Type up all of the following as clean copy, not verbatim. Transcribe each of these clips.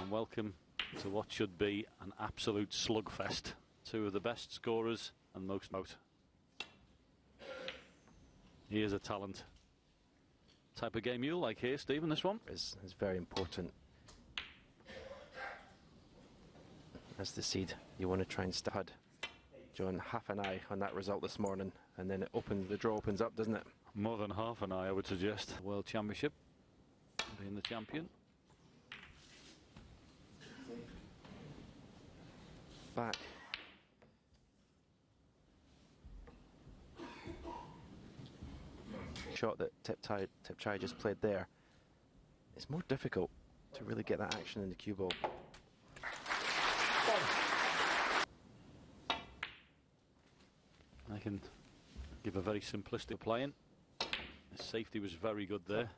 and welcome to what should be an absolute slugfest. Two of the best scorers and most out. He is a talent. Type of game you'll like here, Stephen, this one? Is very important. As the seed, you want to try and stud. John, half an eye on that result this morning, and then the draw opens up, doesn't it? More than half an eye, I would suggest. World Championship, being the champion. Back. Shot that Thepchaiya just played there. It's more difficult to really get that action in the cue ball. I can give a very simplistic playing. The safety was very good there.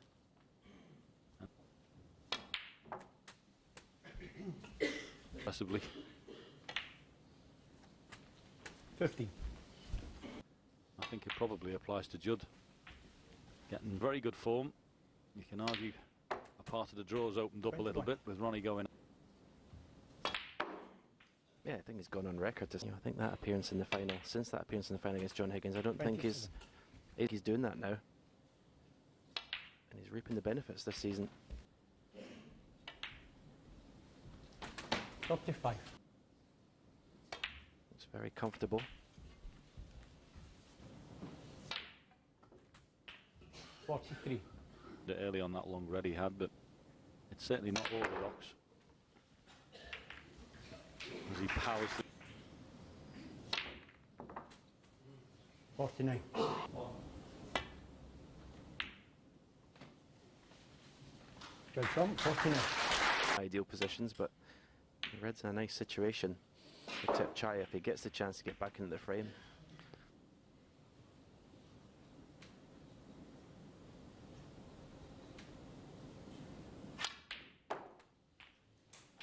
Possibly. 50. I think it probably applies to Judd. Getting very good form. You can argue a part of the draw's opened up a little bit with Ronnie going. Yeah, I think he's gone on record to. I think that appearance in the final, since that appearance in the final against John Higgins, I don't think he's doing that now, and he's reaping the benefits this season. 35. It's very comfortable. 43. Early on that long red he had, but it's certainly not orthodox. As he powers through. 49. Good from 49. Ideal positions, but the red's in a nice situation for Thepchaiya if he gets the chance to get back into the frame.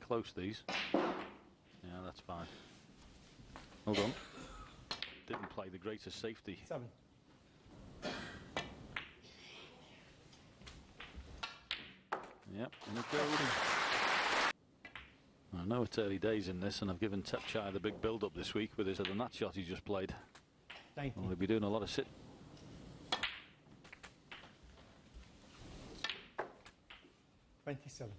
Close these. Yeah, that's fine. Hold on. Didn't play the greatest safety. 7. Yep, and it goes. I know it's early days in this, and I've given Thepchaiya the big build-up this week with his other that shot he just played. 19. Well, he'll be doing a lot of sit. 27.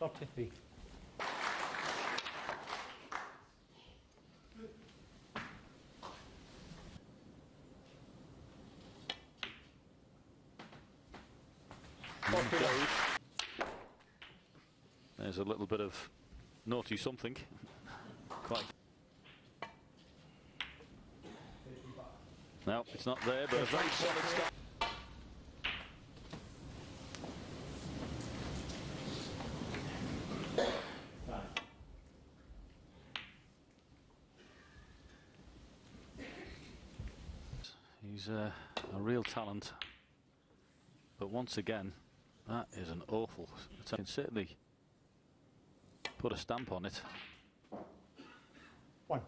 $33. There's a little bit of naughty something. Quite. No, it's not there, but a very solid start. He's a real talent, but once again, that is an awful. I can certainly put a stamp on it. 1.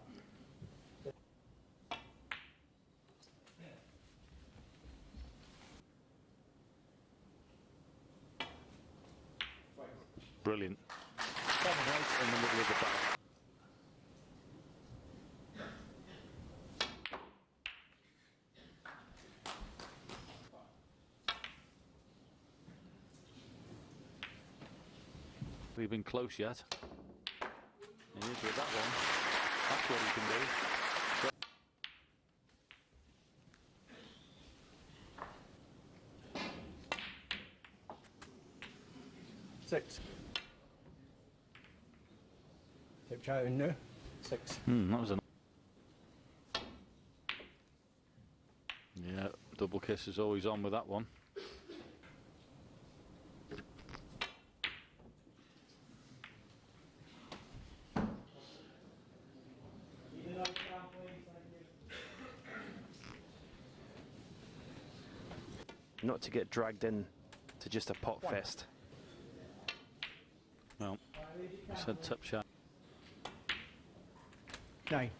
Brilliant. Right in the middle of the bat. We've been close yet. He is with that one. That's what he can do. 6. Thepchaiya Un-Nooh. 6. That was a. Yeah, double kiss is always on with that one. Not to get dragged in to just a pot fest. Well, I said Thepchaiya. 9.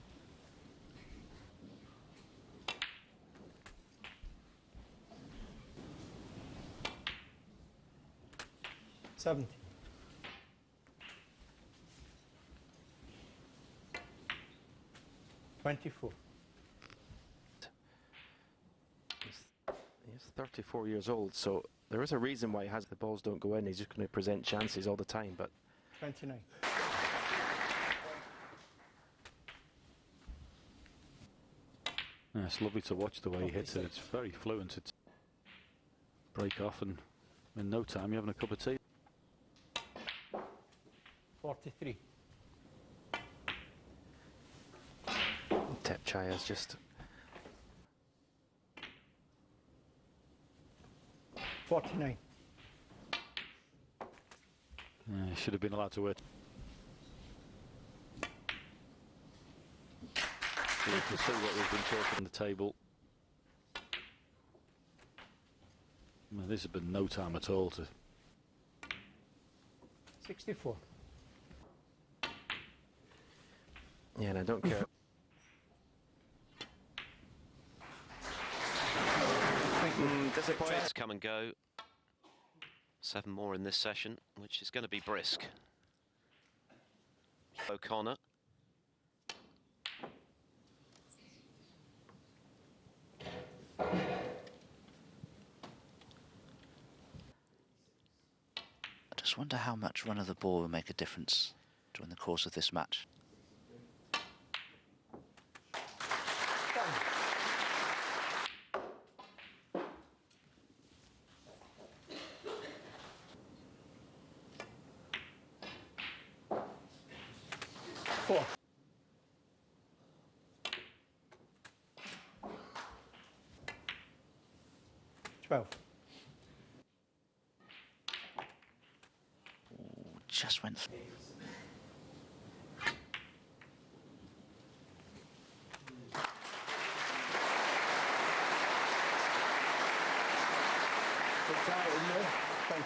70. 24. He's 34 years old, so there is a reason why he has the balls don't go in. He's just going to present chances all the time, but 29. Yeah, it's lovely to watch the way he hits it. It's very fluent. It's break off, and in no time you're having a cup of tea. 43. Thepchaiya's just 49. Yeah, he should have been allowed to win. You can see what we've been talking on the table. Well, this has been no time at all to. 64. yeah, and I don't care. Disappointing. Let's come and go. 7 more in this session, which is going to be brisk. O'Connor. I just wonder how much run of the ball will make a difference during the course of this match. Four. 12. Just went through. Thepchaiya Un-Nooh, 20.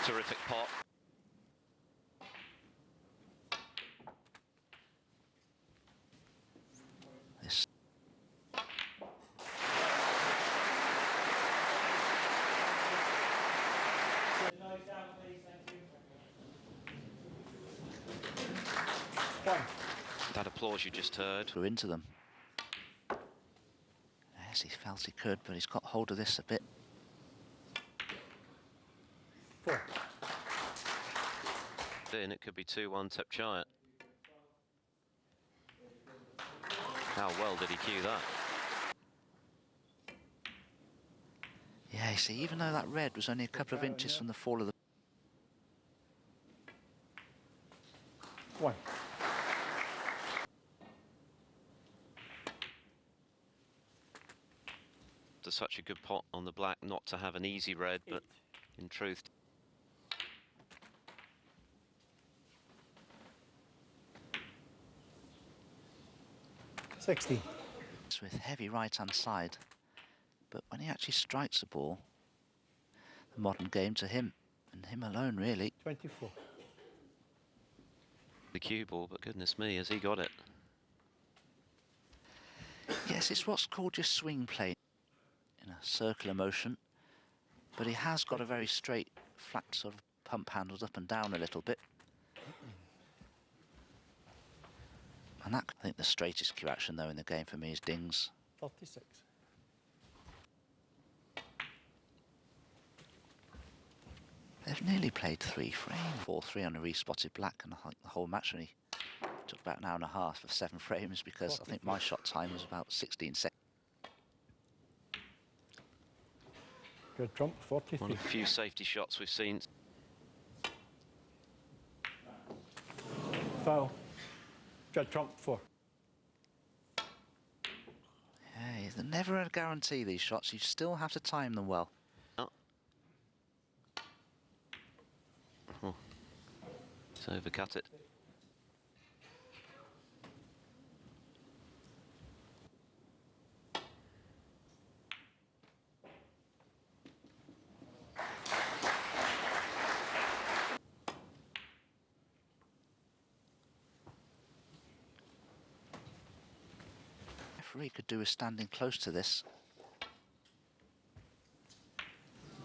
Terrific pot. This. One. That applause you just heard. Threw into them. Yes, he felt he could, but he's got hold of this a bit. 4. In, it could be 2-1 Thepchaiya. How well did he cue that? Yeah, you see, even though that red was only a couple of inches from the fall of the... 1. To such a good pot on the black not to have an easy red, but in truth... 60. with heavy right-hand side, but when he actually strikes the ball, the modern game to him, and him alone, really. 24. The cue ball, but goodness me, has he got it? Yes, it's what's called your swing play in a circular motion, but he has got a very straight, flat sort of pump handles up and down a little bit. And that, I think the straightest cue action though in the game for me is Ding's. 36. They've nearly played 3 frames. 4-3 on a respotted black, and the whole match only took about an hour and a half of 7 frames because I think my shot time was about 16 seconds. Good trump, 43. One of the few safety shots we've seen. Foul. Judd trump, 4. Yeah, there's never a guarantee, these shots. You still have to time them well. Oh. It's overcut it. referee could do with standing close to this.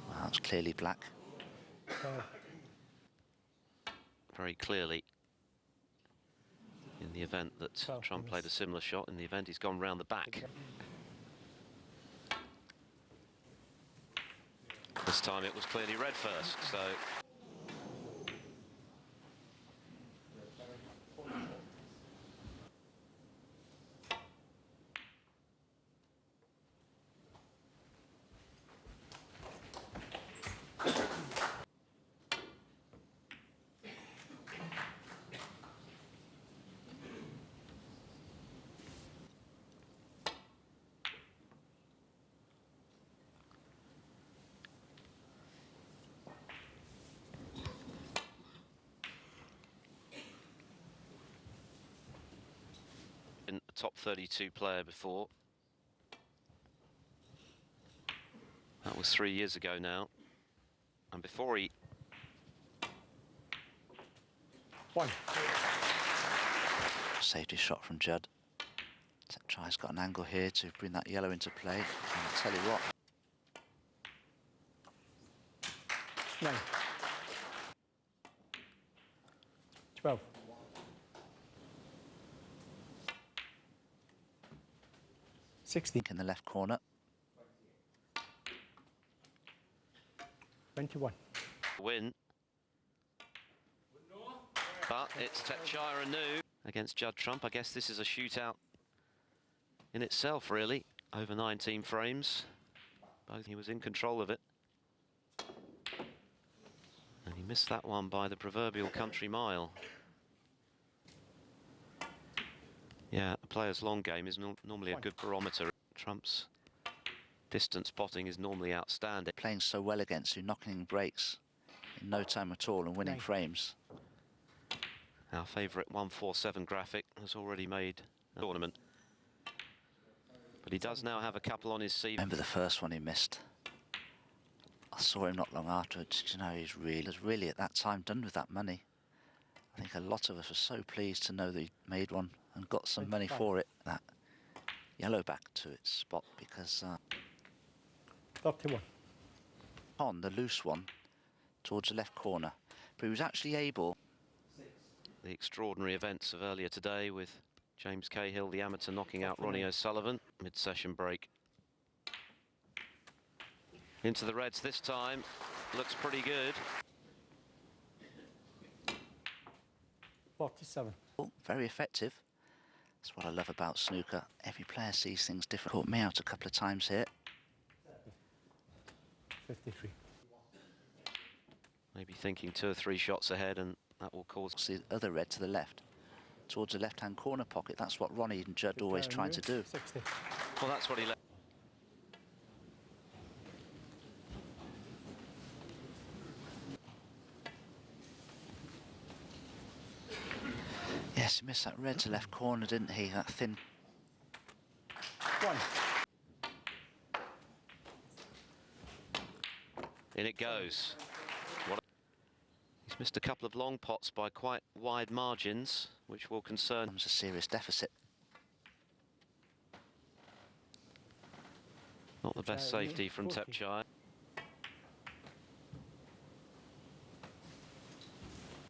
Well, that's clearly black. Very clearly, in the event that Trump played a similar shot, in the event he's gone round the back. This time it was clearly red first, so... been a top 32 player before. That was 3 years ago now. And before he... One. Safety shot from Judd. Thepchaiya's got an angle here to bring that yellow into play. And I'll tell you what. 9. 12. 16. In the left corner. 21. Win. But it's Thepchaiya Un-Nooh against Judd Trump. I guess this is a shootout in itself, really, over 19 frames. Both he was in control of it. And he missed that one by the proverbial country mile. Yeah, a player's long game is normally a good barometer. Trump's distance spotting is normally outstanding. Playing so well against you, knocking breaks in no time at all and winning 9. frames. Our favourite 147 graphic has already made a tournament. But he does now have a couple on his CV. Remember the first one he missed? I saw him not long afterwards. You know, he was really at that time done with that money. I think a lot of us were so pleased to know that he made one and got some money for it. That yellow back to its spot because 31. on the loose one towards the left corner. But he was actually able... The extraordinary events of earlier today with James Cahill, the amateur, knocking out Ronnie O'Sullivan mid-session break. Into the reds this time. Looks pretty good. 47. Very effective. That's what I love about snooker. Every player sees things different. Caught me out a couple of times here. 53. Maybe thinking 2 or 3 shots ahead, and that will cause... The other red to the left, towards the left-hand corner pocket. That's what Ronnie and Judd always trying to do. 60. Well, that's what he left. Yes, he missed that red to left corner, didn't he? That thin... 1. In it goes. He's missed a couple of long pots by quite wide margins, which will concern... Comes a serious deficit. Not the best safety from Thepchaiya.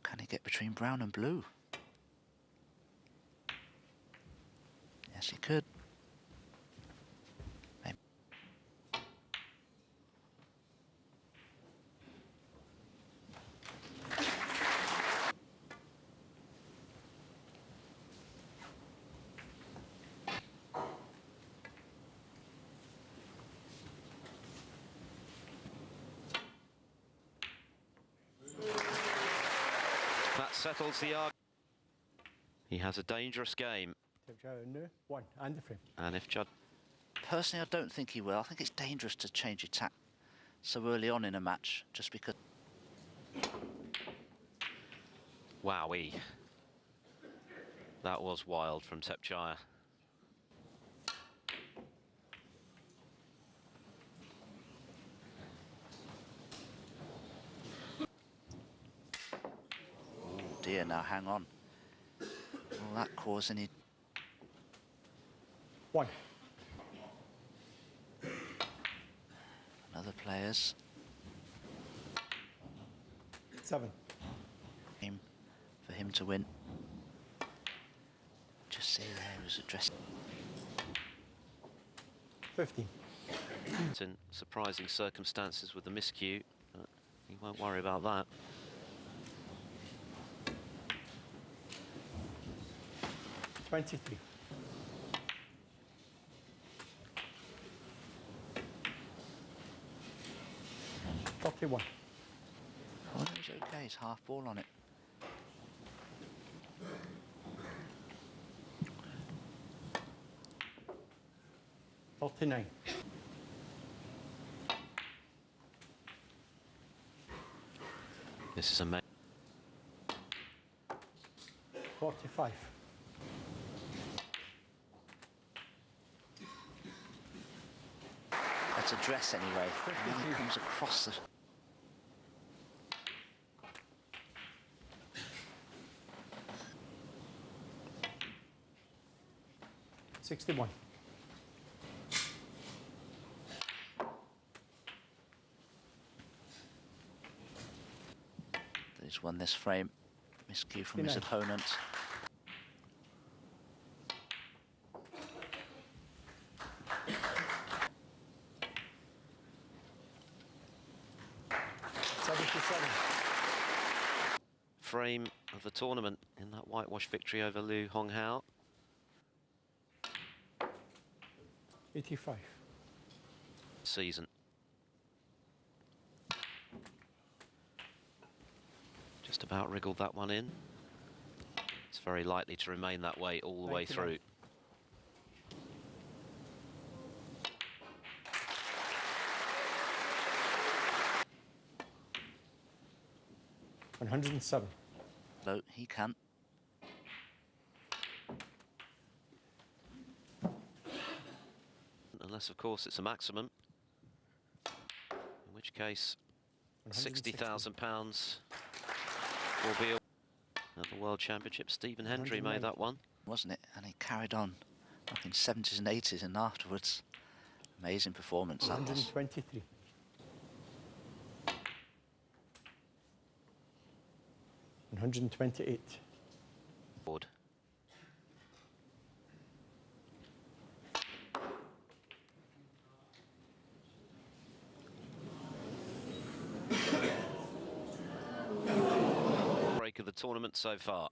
Can he get between brown and blue? Yes, he could. Maybe. That settles the argument. He has a dangerous game. Thepchaiya Un-Nooh. 1. And the frame. And if Judd... Personally, I don't think he will. I think it's dangerous to change your tack so early on in a match, just because... Wowee. That was wild from Thepchaiya. Oh dear, now hang on. Will that cause any... 1. players. 7. For him to win. Just see there was addressed. 15. It's in surprising circumstances with the miscue, but he won't worry about that. 23. 31. Oh, it was okay. It's half ball on it. $39. This is amazing. 45. That's a dress anyway. And then he comes across the... 61. He's won this frame. Miscue from his 69. opponent. Frame of the tournament in that whitewash victory over Liu Honghao. 85. Season. Just about wriggled that one in. It's very likely to remain that way all the way 99. through. $107. No, he can't. Unless, of course, it's a maximum. In which case, £60,000 will be at the World Championship. Stephen Hendry made that one. Wasn't it? And he carried on back in 70s and 80s and afterwards. Amazing performance. That was. 123. $128. Board. Break of the tournament so far.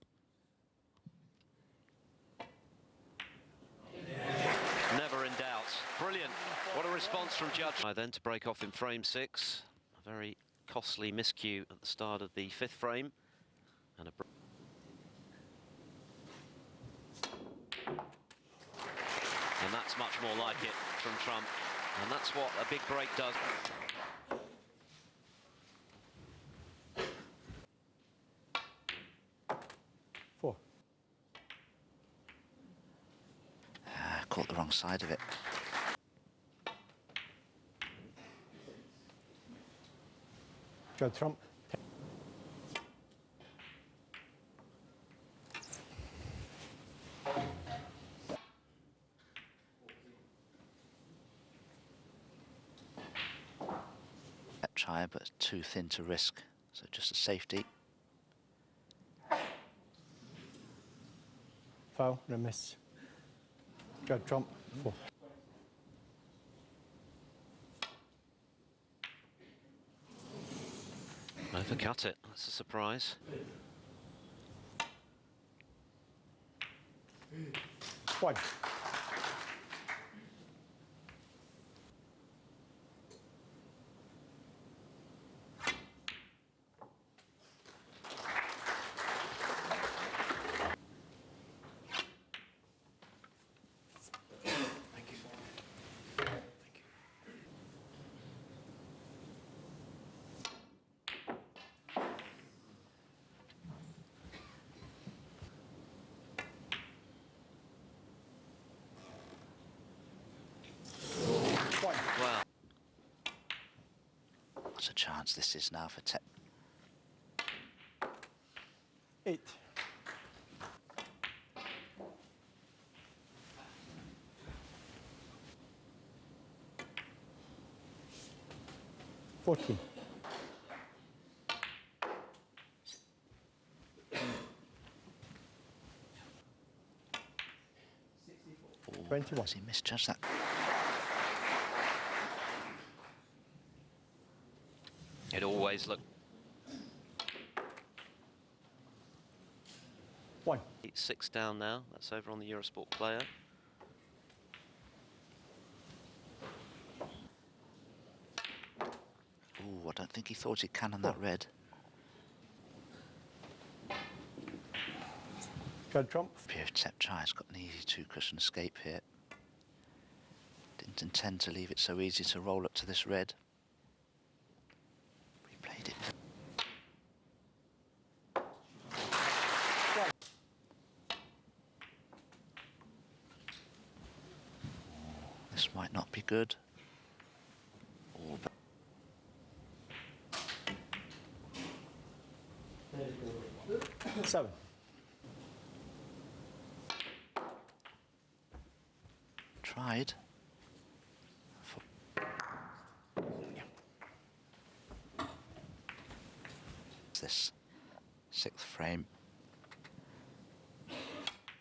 Never in doubt. Brilliant. What a response from Judd. Then to break off in frame 6. A very costly miscue at the start of the 5th frame. And that's much more like it from Trump. And that's what a big break does. Four. Caught the wrong side of it. Judd Trump. 10. Thepchaiya, but too thin to risk. So just a safety. Foul and a miss. Judd Trump. 4. Overcut it. That's a surprise. 1. Wow. What a chance this is now for Thep. 8. 14. Oh, 21. has he misjudged that? It always looked 1. 6 down now. That's over on the Eurosport player. Oh, I don't think he thought he'd cannon that red. Judd trump. Thepchaiya's got an easy 2-cushion escape here. Didn't intend to leave it so easy to roll up to this red. Replayed it. This might not be good. Oh, but 7. tried. This 6th frame.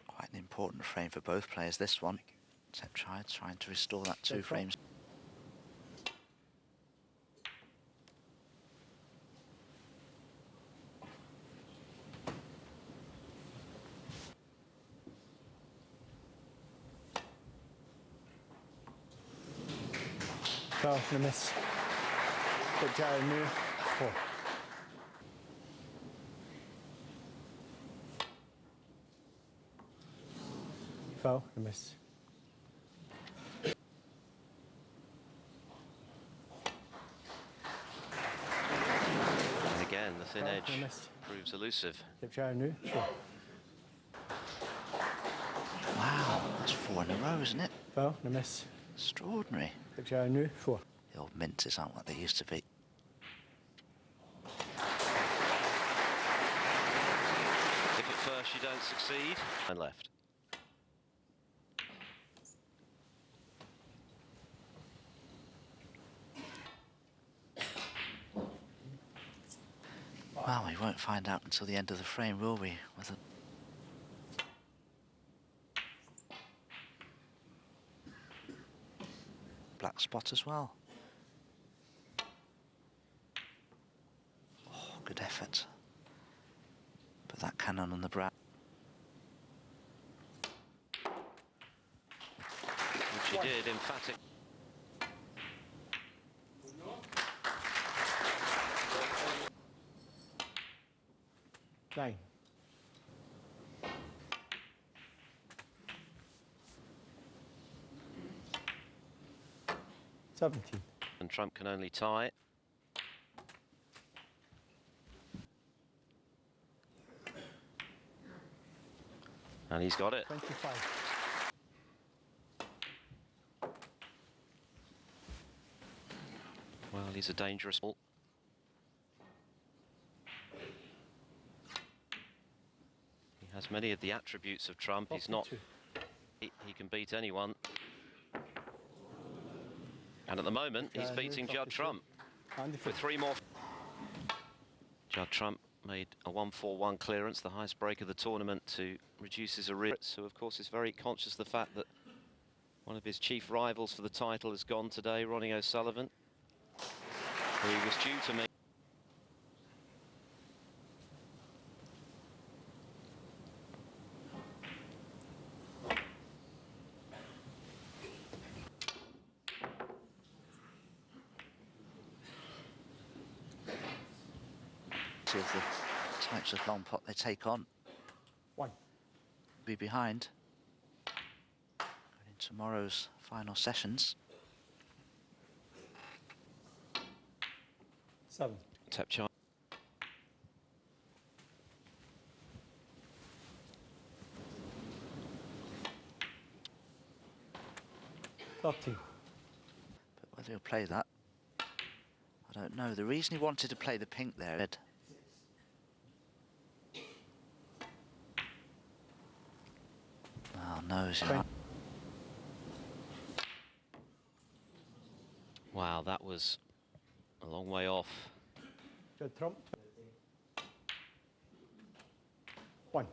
Quite an important frame for both players, this one. Thepchaiya trying to restore that 2 frames. Foul and a miss. Thepchaiya Un-Nooh, 4. Foul and a miss. And again, the thin Foul edge and a miss. proves elusive. Thepchaiya Un-Nooh, 4. Wow, that's 4 in a row, isn't it? Foul and a miss. Extraordinary. Thepchaiya Un-Nooh, 4. The old minces aren't what they used to be. If at first you don't succeed, and left. Well, we won't find out until the end of the frame, will we? Whether black spot as well. Oh, good effort. Put that cannon on the brow. Which he did, emphatic. 9. $17. And Trump can only tie it. And he's got it. 25. Well, he's a dangerous ball. He has many of the attributes of Trump. He's not. 42. He can beat anyone. And at the moment, he's beating Judd Trump with 3 more. Judd Trump made a 1-4-1 clearance, the highest break of the tournament, to reduce his arrears. Who, of course, is very conscious of the fact that one of his chief rivals for the title has gone today, Ronnie O'Sullivan, who was due to me. Of the types of long pot they take on. 1. Be behind in tomorrow's final sessions. 7. Thepchaiya. But whether he'll play that, I don't know. The reason he wanted to play the pink there, Ed. Oh, no, is he not? Wow, that was A long way off. Judd trump. 1.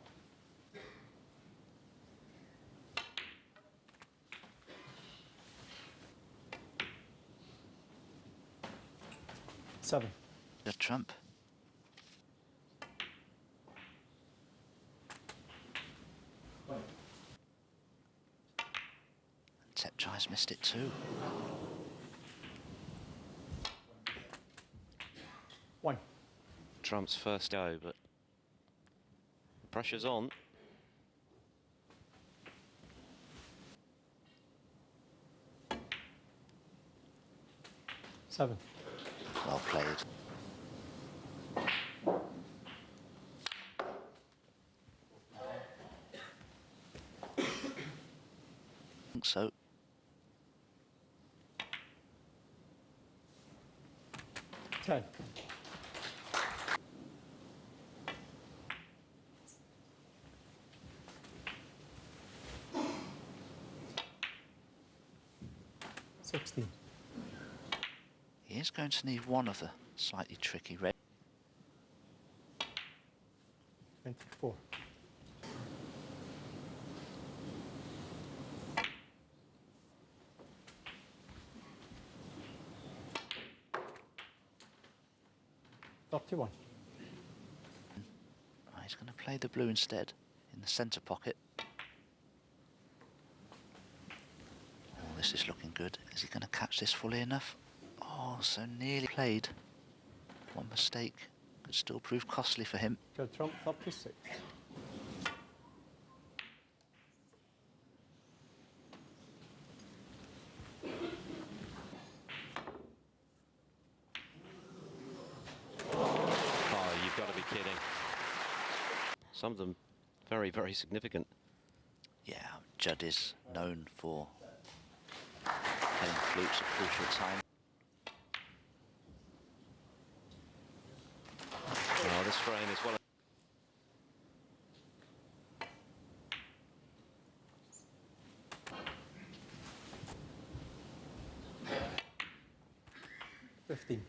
Seven. Judd trump. Thepchaiya's missed it too. 1. Trump's first go, but the pressure's on. 7. Well played. I think so. 10. 16. He is going to need one of the slightly tricky red. 24. 31. He's going to play the blue instead in the centre pocket. Oh, this is looking good. Is he going to catch this fully enough? Oh, so nearly played. One mistake could still prove costly for him. Judd trump 36. Oh, you've got to be kidding. Some of them very, very significant. Yeah, Judd is known for playing flutes at crucial time. Oh, this frame is well. 15.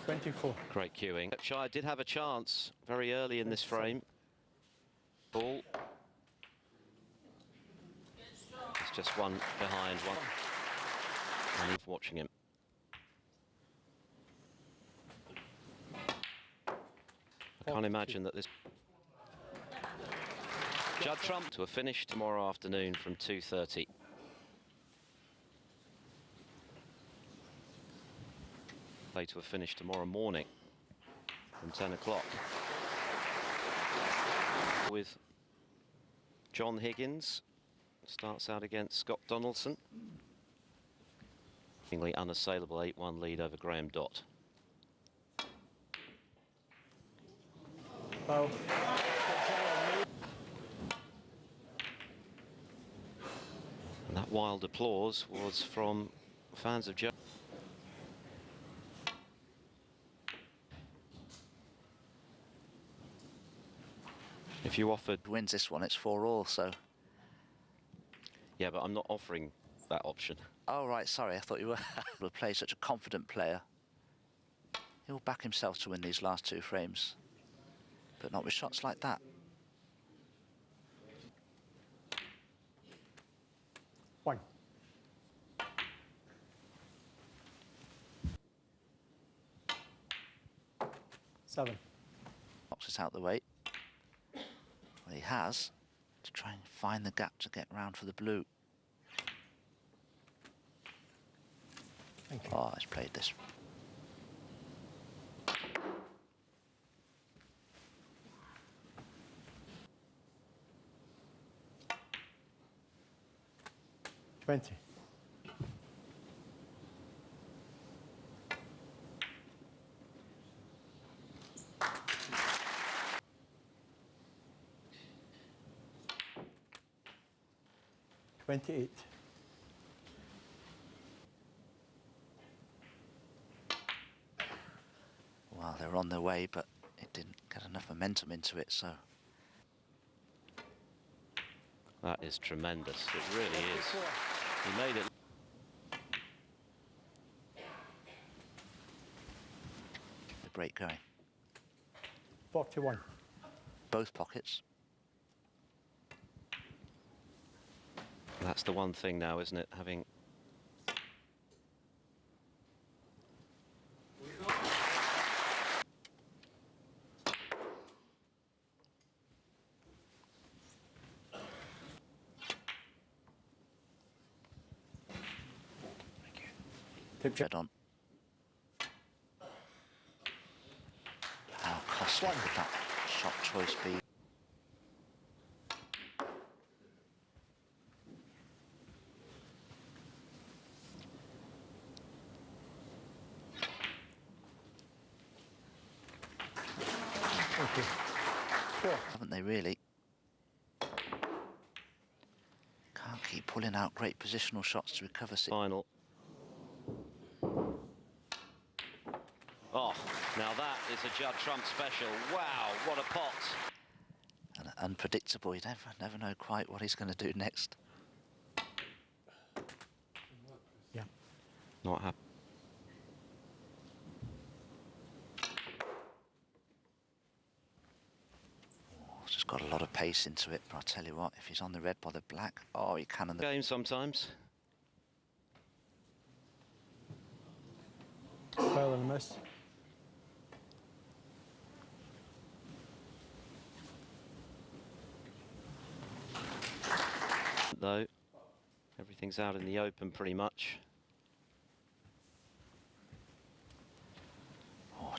24. Great cueing. Thepchaiya did have a chance very early in this frame. Ball. It's just one behind one. And he's watching him. I can't imagine that this... Judd Trump to a finish tomorrow afternoon from 2:30. Play to a finish tomorrow morning from 10 o'clock. With John Higgins, starts out against Scott Donaldson. Seemingly unassailable 8-1 lead over Graham Dott. Foul. And that wild applause was from fans of Judd. If you offered... Wins this one, it's 4-all, so... Yeah, but I'm not offering that option. Oh, right, sorry, I thought you were. Will play such a confident player. He'll back himself to win these last two frames. But not with shots like that. 1. 7. Knocks it out the way. Well, he has to try and find the gap to get round for the blue. Thank you. Oh, he's played this. Twenty. 28. 'Wow, they're were on their way, but it didn't get enough momentum into it, so. That is tremendous. It really is. He made it. The break going. 41. Both pockets. That's the one thing now, isn't it? Having Judd on. How costly could that shot choice be? Okay. 4. Haven't they really? Can't keep pulling out great positional shots to recover. final. Oh, now that is a Judd Trump special. Wow, what a pot. And unpredictable. You never know quite what he's going to do next. Yeah. Not happy. Just got a lot of pace into it, but I tell you what, if he's on the red by the black, oh, he can. Game sometimes. Fail and a miss. Though everything's out in the open pretty much. Oh,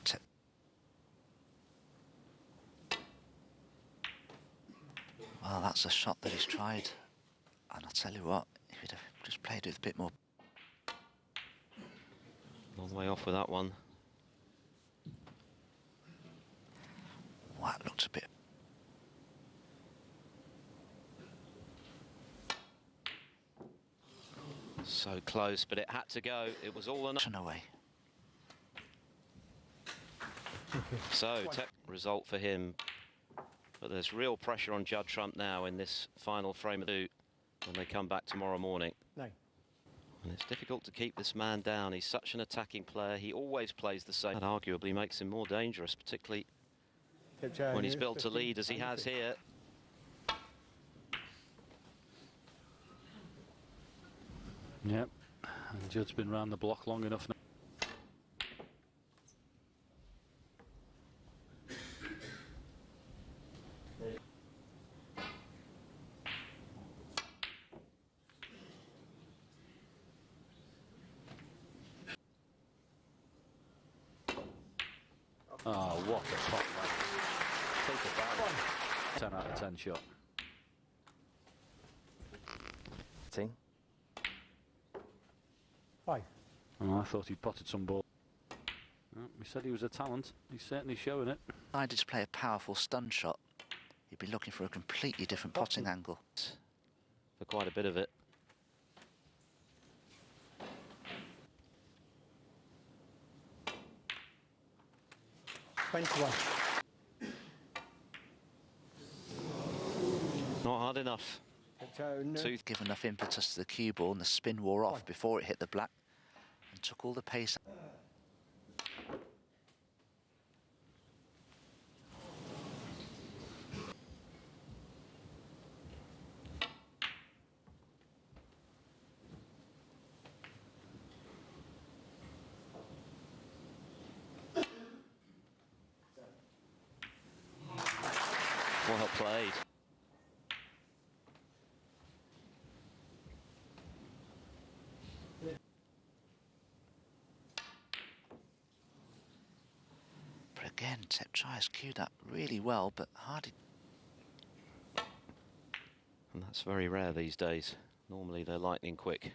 well, that's a shot that he's tried. And I'll tell you what, if he'd have just played with a bit more. Long way off with that one. Well, that looks a bit. So close, but it had to go. It was all enough. Away. So, result for him. But there's real pressure on Judd Trump now in this final frame of two when they come back tomorrow morning. 9. And it's difficult to keep this man down. He's such an attacking player. He always plays the same. That arguably makes him more dangerous, particularly Thepchaiya when he's Un-Nooh, built to 15, lead as he has 93. here. Yep, and Judd's been round the block long enough now. Oh, what a pot, lad. Take a 10 out of 10 shot. Ting. 5. Oh, I thought he'd potted some ball. Well, we said he was a talent. He's certainly showing it. Decided to play a powerful stun shot. He'd be looking for a completely different potting angle. For quite a bit of it. 21. Not hard enough. Thepchaiya Un-Nooh. Two. Give enough impetus to the cue ball and the spin wore off before it hit the black and took all the pace. Well played. But again, Thepchaiya's cued up really well, but hardly. And that's very rare these days. Normally they're lightning quick.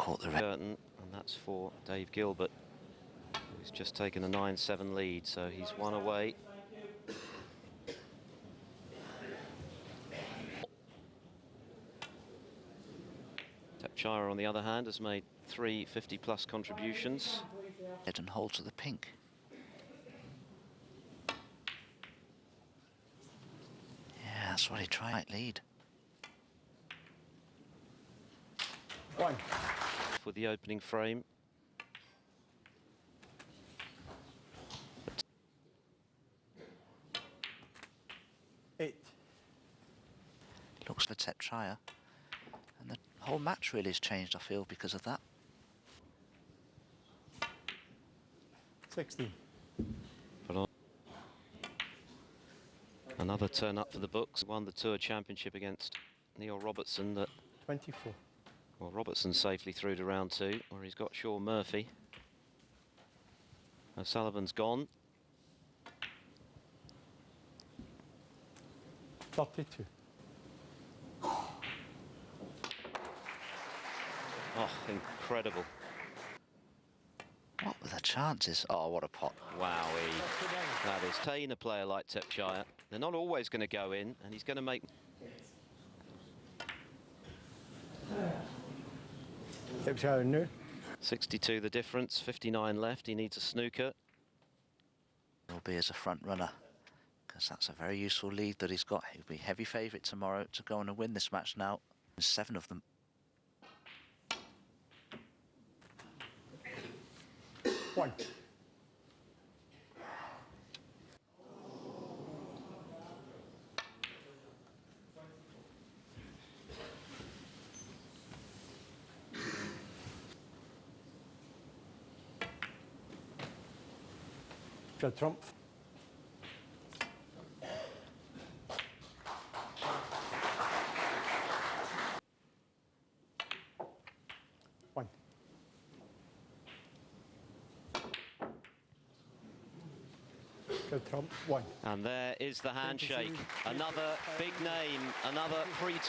caught the red. Curtain, and that's for Dave Gilbert, who's just taken a 9-7 lead, so he's one away. Thepchaiya, on the other hand, has made 3 50-plus contributions. Head and hold to the pink. Yeah, that's what he tried. Lead. One. For the opening frame. Eight. Looks for Thepchaiya. And the whole match really has changed, I feel, because of that. 16. Another turn up for the books. Won the Tour Championship against Neil Robertson. That 24. Well, Robertson safely through to round 2, where he's got Shaw Murphy. O'Sullivan's gone. 32. Oh, incredible. What were the chances? Oh, what a pot. Wowee. That is taking a player like Thepchaiya. They're not always going to go in, and he's going to make... Thepchaiya Un-Nooh. 62 the difference, 59 left. He needs a snooker. Will be as a front runner, because that's a very useful lead that he's got. He'll be heavy favourite tomorrow to go on and win this match now. There's 7 of them. One. Judd trump. One. Judd trump. One. And there is the handshake. Another big name, another pre-tour